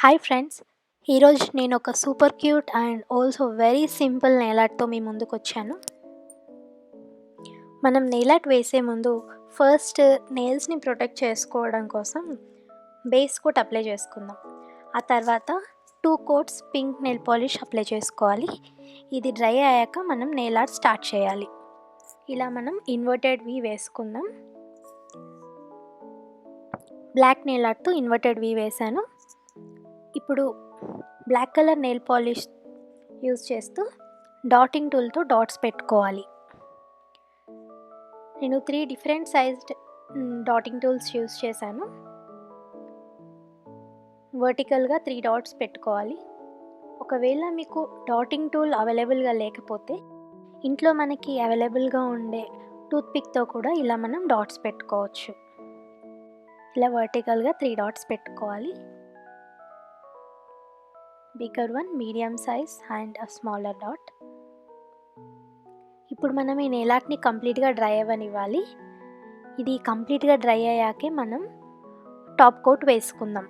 Hi friends, ఈరోజు నేను ఒక super cute and also very simple nail ఆర్ట్తో మీ ముందుకు వచ్చాను. మనం నెయిల్ ఆర్ట్ వేసే ముందు ఫస్ట్ నెయిల్స్ని ప్రొటెక్ట్ చేసుకోవడం కోసం బేస్ కోట్ అప్లై చేసుకుందాం. ఆ తర్వాత 2 coats pink nail polish apply చేసుకోవాలి. ఇది డ్రై అయ్యాక మనం నెయిల్ ఆర్ట్ స్టార్ట్ చేయాలి. ఇలా మనం ఇన్వర్టెడ్ వి వేసుకుందాం. బ్లాక్ నెయిల్ ఆర్ట్తో ఇన్వర్టెడ్ వి వేసాను. ఇప్పుడు black colour nail polish use చేస్తూ డాటింగ్ టూల్తో డాట్స్ పెట్టుకోవాలి. నేను 3 different sized dotting tools use చేశాను. వర్టికల్గా 3 డాట్స్ పెట్టుకోవాలి. ఒకవేళ మీకు డాటింగ్ టూల్ అవైలబుల్గా లేకపోతే ఇంట్లో మనకి అవైలబుల్గా ఉండే టూత్పిక్తో కూడా ఇలా మనం డాట్స్ పెట్టుకోవచ్చు. ఇలా వర్టికల్గా 3 డాట్స్ పెట్టుకోవాలి. Bigger one, medium size and a smaller dot. ఇప్పుడు మనం ఈ నెయిల్ ఆర్ట్ని కంప్లీట్గా డ్రై అవ్వనివ్వాలి. ఇది కంప్లీట్గా డ్రై అయ్యాకే మనం టాప్ కోట్ వేసుకుందాం.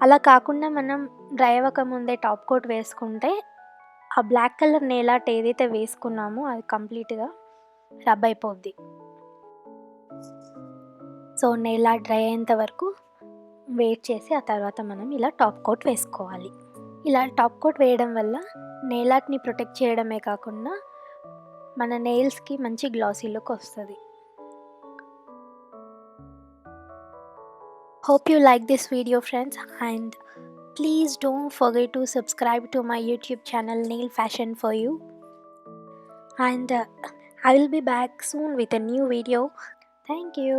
అలా కాకుండా మనం డ్రై అవ్వకముందే టాప్ కోట్ వేసుకుంటే ఆ బ్లాక్ కలర్ నెయిల్ ఆర్ట్ ఏదైతే వేసుకున్నామో అది కంప్లీట్గా రబ్ అయిపోద్ది. సో నెయిల్ ఆర్ట్ డ్రై అయ్యేంత వరకు వెయిట్ చేసి ఆ తర్వాత మనం ఇలా టాప్ కోట్ వేసుకోవాలి. ఇలా టాప్ కోట్ వేయడం వల్ల నెయిల్ ఆర్ట్ని ప్రొటెక్ట్ చేయడమే కాకుండా మన నెయిల్స్కి మంచి గ్లాసీ లుక్ వస్తుంది. Hope you like this video, friends, and please don't forget to subscribe to my YouTube channel Nail Fashion for You, and I will be back soon with a new video. Thank you.